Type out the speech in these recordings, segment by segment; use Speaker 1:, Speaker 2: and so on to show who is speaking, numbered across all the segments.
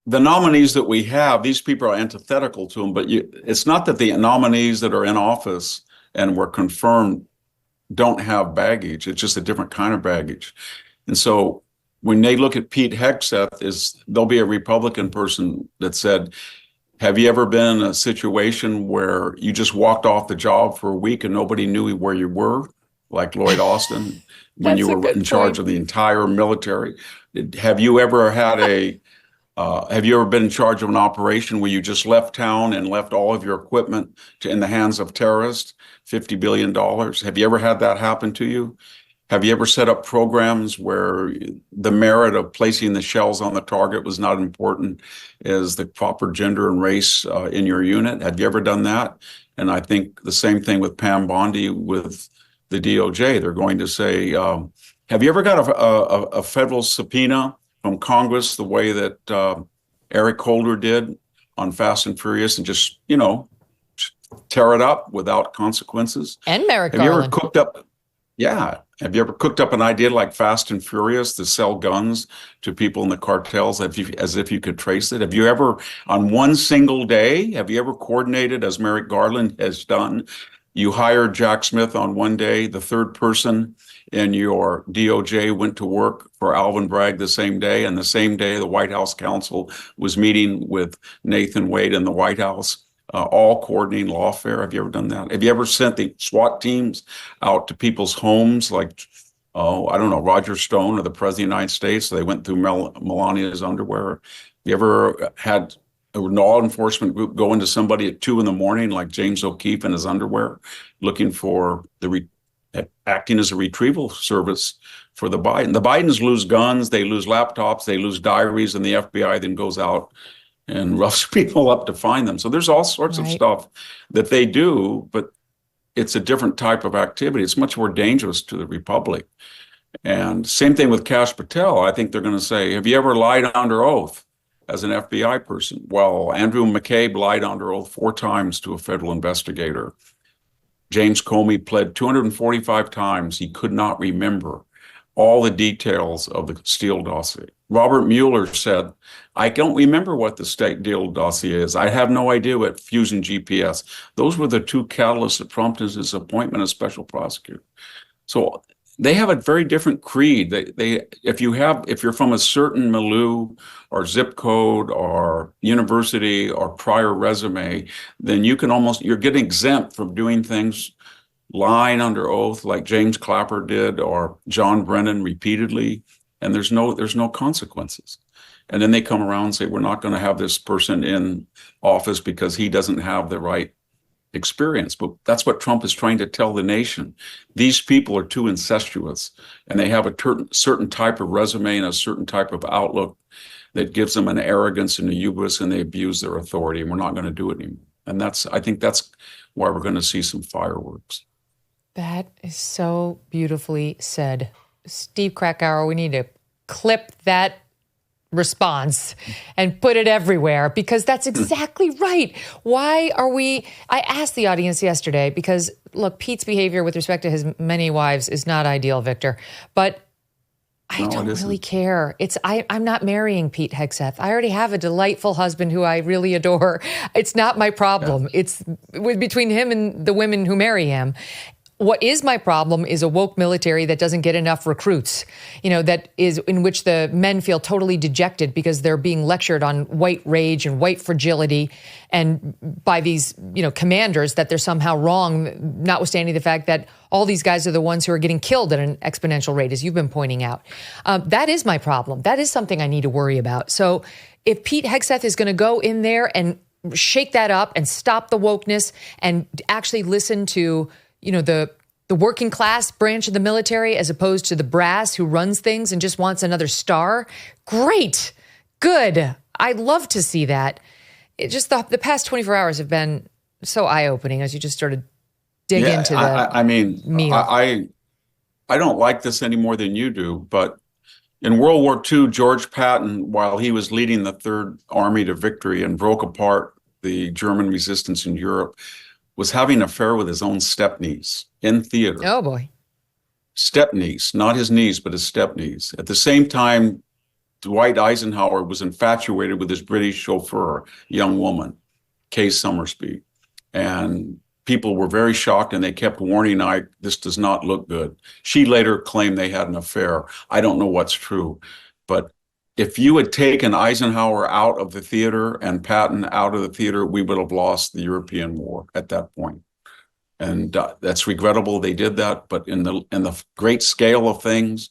Speaker 1: the nominees that we have, these people are antithetical to them, but it's not that the nominees that are in office and were confirmed don't have baggage. It's just a different kind of baggage. And so when they look at Pete Hegseth, there'll be a Republican person that said, have you ever been in a situation where you just walked off the job for a week and nobody knew where you were, like Lloyd Austin, when you were in charge of the entire military? Have you ever been in charge of an operation where you just left town and left all of your equipment in the hands of terrorists, $50 billion? Have you ever had that happen to you? Have you ever set up programs where the merit of placing the shells on the target was not important as the proper gender and race in your unit? Have you ever done that? And I think the same thing with Pam Bondi with the DOJ. They're going to say, have you ever got a federal subpoena from Congress the way that Eric Holder did on Fast and Furious and just, tear it up without consequences?
Speaker 2: And Merrick
Speaker 1: Garland.
Speaker 2: Have
Speaker 1: you ever cooked up an idea like Fast and Furious to sell guns to people in the cartels as if you could trace it? Have you ever, on one single day, coordinated, as Merrick Garland has done? You hired Jack Smith on one day, the third person in your DOJ went to work for Alvin Bragg the same day, and the same day the White House counsel was meeting with Nathan Wade in the White House, all coordinating lawfare. Have you ever done that? Have you ever sent the SWAT teams out to people's homes like, Roger Stone or the President of the United States? So they went through Melania's underwear. Have you ever had a law enforcement group go into somebody at 2 a.m, like James O'Keefe in his underwear, looking for acting as a retrieval service for the Biden? The Bidens lose guns, they lose laptops, they lose diaries, and the FBI then goes out and roughs people up to find them. So there's all sorts of stuff that they do, but it's a different type of activity. It's much more dangerous to the Republic. And same thing with Kash Patel. I think they're going to say, have you ever lied under oath as an FBI person? Well, Andrew McCabe lied under oath 4 times to a federal investigator. James Comey pled 245 times he could not remember all the details of the Steele dossier. Robert Mueller said, I don't remember what the Steele dossier is. I have no idea what Fusion GPS. Those were the 2 catalysts that prompted his appointment as special prosecutor. So they have a very different creed. If you're from a certain milieu or zip code or university or prior resume, then you're getting exempt from doing things, lying under oath like James Clapper did or John Brennan repeatedly, and there's no consequences. And then they come around and say, we're not going to have this person in office because he doesn't have the right experience. But that's what Trump is trying to tell the nation. These people are too incestuous, and they have a certain type of resume and a certain type of outlook that gives them an arrogance and a hubris, and they abuse their authority, and we're not going to do it anymore. And I think that's why we're going to see some fireworks.
Speaker 2: That is so beautifully said. Steve Krakauer, we need to clip that response and put it everywhere, because that's exactly right. Why are I asked the audience yesterday, because look, Pete's behavior with respect to his many wives is not ideal, Victor, but I don't really care. I'm not marrying Pete Hegseth. I already have a delightful husband who I really adore. It's not my problem. Yeah. It's between him and the women who marry him. What is my problem is a woke military that doesn't get enough recruits, that is in which the men feel totally dejected because they're being lectured on white rage and white fragility and by these, commanders that they're somehow wrong, notwithstanding the fact that all these guys are the ones who are getting killed at an exponential rate, as you've been pointing out. That is my problem. That is something I need to worry about. So if Pete Hegseth is going to go in there and shake that up and stop the wokeness and actually listen to the working class branch of the military as opposed to the brass who runs things and just wants another star. Great. Good. I'd love to see that. It just the past 24 hours have been so eye-opening as you just started dig into the meal.
Speaker 1: I don't like this any more than you do, but in World War II, George Patton, while he was leading the Third Army to victory and broke apart the German resistance in Europe, was having an affair with his own stepniece in theater.
Speaker 2: Oh, boy.
Speaker 1: Stepniece, not his niece, but his stepniece. At the same time, Dwight Eisenhower was infatuated with his British chauffeur, young woman, Kay Summersby. And people were very shocked, and they kept warning Ike, this does not look good. She later claimed they had an affair. I don't know what's true. But if you had taken Eisenhower out of the theater and Patton out of the theater, we would have lost the European War at that point. And that's regrettable they did that. But in the great scale of things,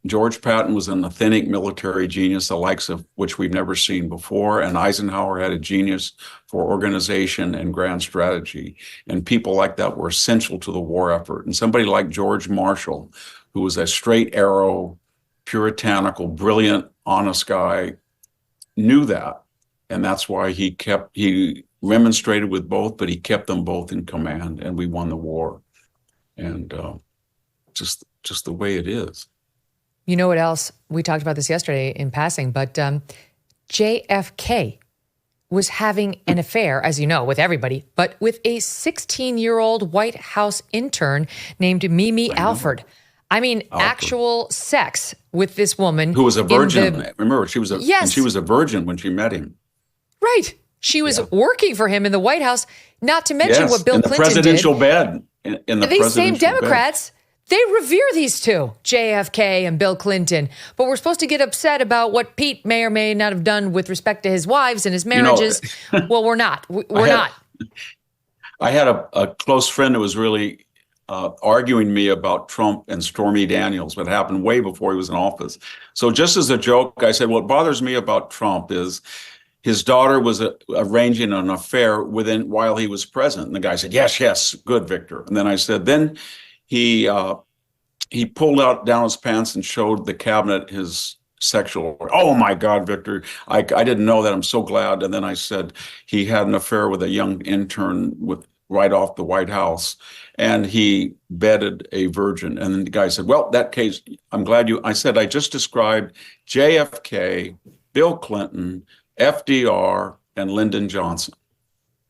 Speaker 1: George Patton was an authentic military genius, the likes of which we've never seen before. And Eisenhower had a genius for organization and grand strategy. And people like that were essential to the war effort. And somebody like George Marshall, who was a straight arrow, puritanical, brilliant, honest guy, knew that. And that's why he remonstrated with both, but he kept them both in command, and we won the war. And just the way it is.
Speaker 2: You know what else? We talked about this yesterday in passing, but JFK was having an affair, as you know, with everybody, but with a 16-year-old White House intern named Mimi Alford. I mean, actual sex with this woman.
Speaker 1: Who was a virgin. Remember, she was a virgin when she met him.
Speaker 2: Right. She was working for him in the White House, not to mention what Bill Clinton did.
Speaker 1: Presidential bed. In the
Speaker 2: These same Democrats, they revere these two, JFK and Bill Clinton. But we're supposed to get upset about what Pete may or may not have done with respect to his wives and his marriages. Well, we're not. We're not.
Speaker 1: I had a close friend who was really arguing me about Trump and Stormy Daniels, what happened way before he was in office. So just as a joke, I said, what bothers me about Trump is his daughter was arranging an affair while he was president. And the guy said, yes, good, Victor. And then I said, then he pulled down his pants and showed the cabinet his sexual. Oh my God, Victor! I didn't know that. I'm so glad. And then I said he had an affair with a young intern right off the White House, and he bedded a virgin. And then the guy said, "Well, that case, I'm glad you." I said, "I just described JFK, Bill Clinton, FDR, and Lyndon Johnson."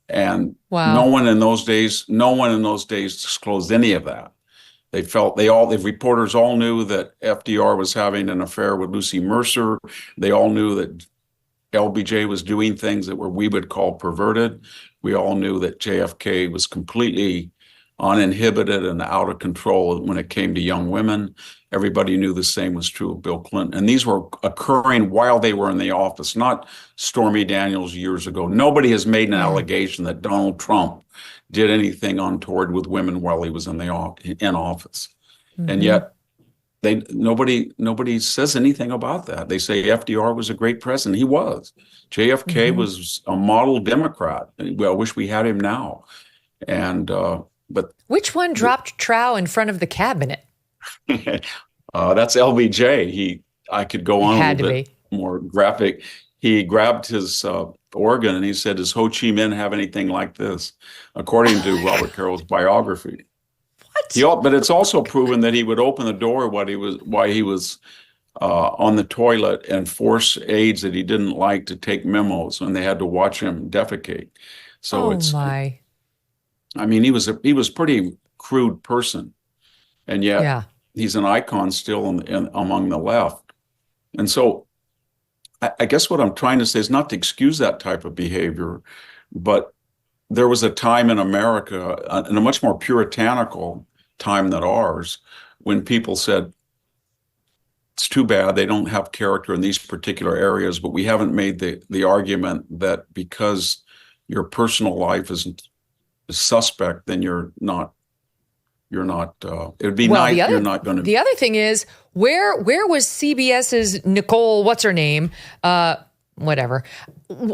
Speaker 1: And no one in those days disclosed any of that. The reporters all knew that FDR was having an affair with Lucy Mercer. They all knew that LBJ was doing things that we would call perverted. We all knew that JFK was completely uninhibited and out of control when it came to young women. Everybody knew the same was true of Bill Clinton. And these were occurring while they were in the office, not Stormy Daniels years ago. Nobody has made an allegation that Donald Trump did anything untoward with women while he was in office. Mm-hmm. And yet nobody says anything about that. They say FDR was a great president. He was. JFK was a model Democrat. Well, I wish we had him now. And but
Speaker 2: which one dropped trow in front of the cabinet?
Speaker 1: That's LBJ. I could go on a little bit more graphic. He grabbed his organ and he said, "Does Ho Chi Minh have anything like this?" According to Robert Carroll's biography. What? But it's also proven that he would open the door while he was on the toilet and force aides that he didn't like to take memos, and they had to watch him defecate. So I mean, he was a pretty crude person, and yet he's an icon still among the left. And so I guess what I'm trying to say is not to excuse that type of behavior, but there was a time in America, in a much more puritanical time than ours, when people said, it's too bad they don't have character in these particular areas, but we haven't made the argument that because your personal life is suspect, then you're not, it would be nice. You're not going to.
Speaker 2: The other thing is, where was CBS's Nicole, what's her name, whatever,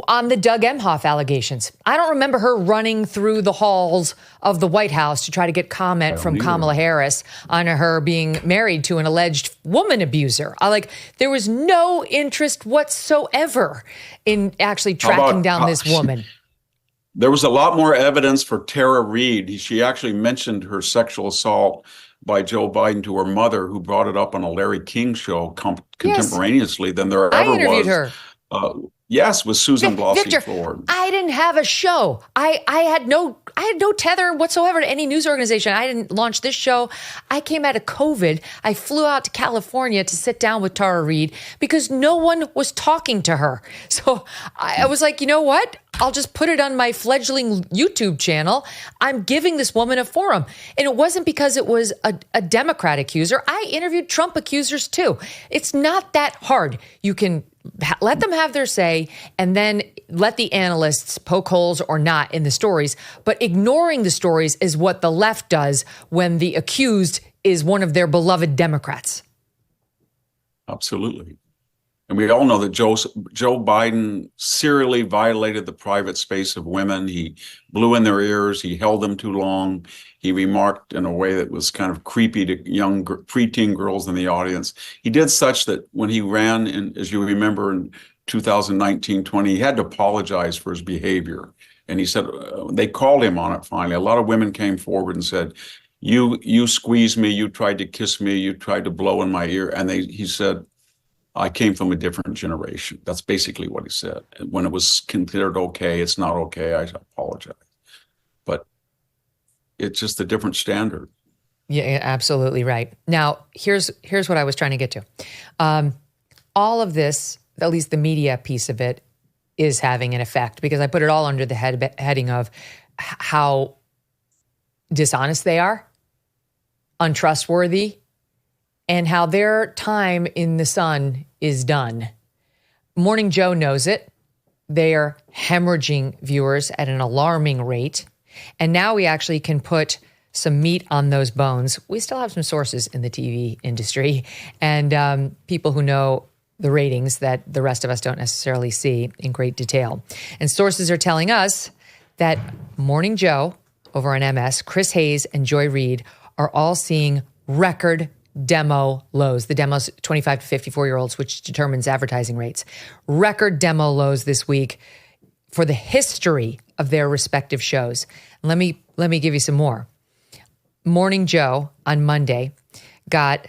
Speaker 2: on the Doug Emhoff allegations? I don't remember her running through the halls of the White House to try to get comment from Kamala Harris on her being married to an alleged woman abuser. There was no interest whatsoever in actually tracking down this woman.
Speaker 1: There was a lot more evidence for Tara Reid. She actually mentioned her sexual assault by Joe Biden to her mother, who brought it up on a Larry King show contemporaneously than there ever was. I interviewed her. Yes, with Susan Blasey Ford.
Speaker 2: I didn't have a show. I had no I had no tether whatsoever to any news organization. I didn't launch this show. I came out of COVID. I flew out to California to sit down with Tara Reid because no one was talking to her. So I was like, you know what? I'll just put it on my fledgling YouTube channel. I'm giving this woman a forum. And it wasn't because it was a Democrat accuser. I interviewed Trump accusers too. It's not that hard. You can let them have their say and then let the analysts poke holes or not in the stories. But ignoring the stories is what the left does when the accused is one of their beloved Democrats.
Speaker 1: Absolutely. And we all know that Joe Biden serially violated the private space of women. He blew in their ears. He held them too long. He remarked in a way that was kind of creepy to young preteen girls in the audience. He did such that when he ran, as you remember, in 2019-20, he had to apologize for his behavior. And he said, they called him on it finally. A lot of women came forward and said, you squeezed me, you tried to kiss me, you tried to blow in my ear. And he said, I came from a different generation. That's basically what he said. When it was considered okay, it's not okay. I apologize. But it's just a different standard.
Speaker 2: Yeah, absolutely right. Now, here's what I was trying to get to. All of this, at least the media piece of it, is having an effect because I put it all under the heading of how dishonest they are, untrustworthy, and how their time in the sun is done. Morning Joe knows it. They are hemorrhaging viewers at an alarming rate. And now we actually can put some meat on those bones. We still have some sources in the TV industry and people who know the ratings that the rest of us don't necessarily see in great detail. And sources are telling us that Morning Joe over on MS, Chris Hayes and Joy Reid are all seeing record demo lows. The demo's 25 to 54-year-olds, which determines advertising rates. Record demo lows this week for the history of their respective shows. Let me give you some more. Morning Joe on Monday got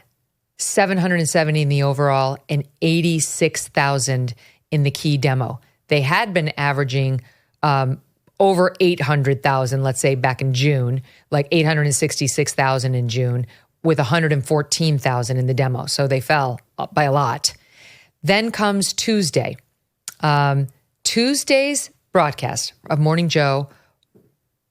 Speaker 2: 770 in the overall and 86,000 in the key demo. They had been averaging over 800,000, let's say back in June, like 866,000 in June, with 114,000 in the demo. So they fell by a lot. Then comes Tuesday. Tuesday's broadcast of Morning Joe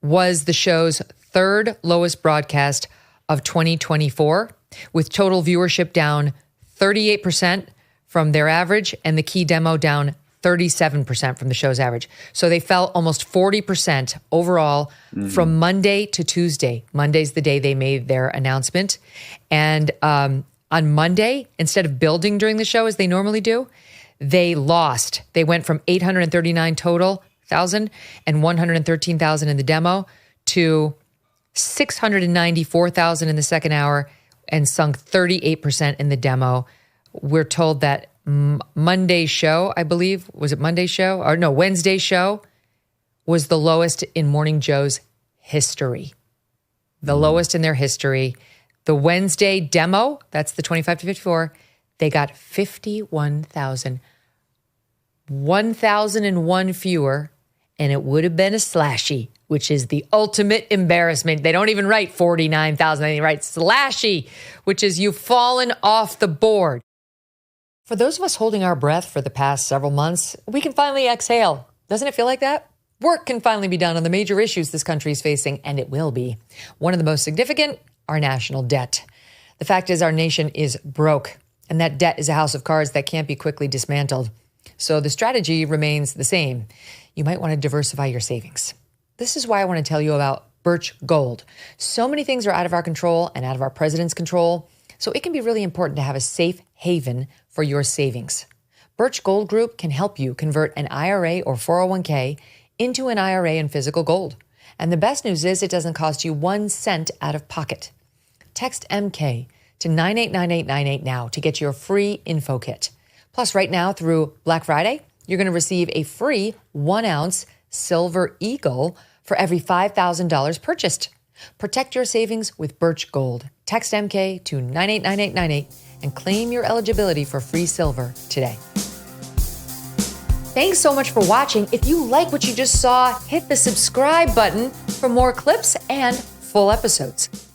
Speaker 2: was the show's third lowest broadcast of 2024, with total viewership down 38% from their average and the key demo down 37% from the show's average. So they fell almost 40% overall from Monday to Tuesday. Monday's the day they made their announcement. And on Monday, instead of building during the show as they normally do, they lost. They went from 839 total thousand and 113,000 in the demo to 694,000 in the second hour and sunk 38% in the demo. We're told that Monday's show, I believe, was it Monday's show? Or no, Wednesday's show was the lowest in Morning Joe's history. The lowest in their history. The Wednesday demo, that's the 25 to 54, they got 51,000. 1,001 fewer, and it would have been a slashy, which is the ultimate embarrassment. They don't even write 49,000, they write slashy, which is you've fallen off the board. For those of us holding our breath for the past several months, we can finally exhale. Doesn't it feel like that? Work can finally be done on the major issues this country is facing, and it will be. One of the most significant, our national debt. The fact is our nation is broke, and that debt is a house of cards that can't be quickly dismantled. So the strategy remains the same. You might want to diversify your savings. This is why I want to tell you about Birch Gold. So many things are out of our control and out of our president's control, so it can be really important to have a safe haven for your savings. Birch Gold Group can help you convert an IRA or 401k into an IRA in physical gold. And the best news is it doesn't cost you 1 cent out of pocket. Text MK to 989898 now to get your free info kit. Plus, right now through Black Friday, you're going to receive a free 1-ounce Silver Eagle for every $5,000 purchased. Protect your savings with Birch Gold. Text MK to 989898 and claim your eligibility for free silver today. Thanks so much for watching. If you like what you just saw, hit the subscribe button for more clips and full episodes.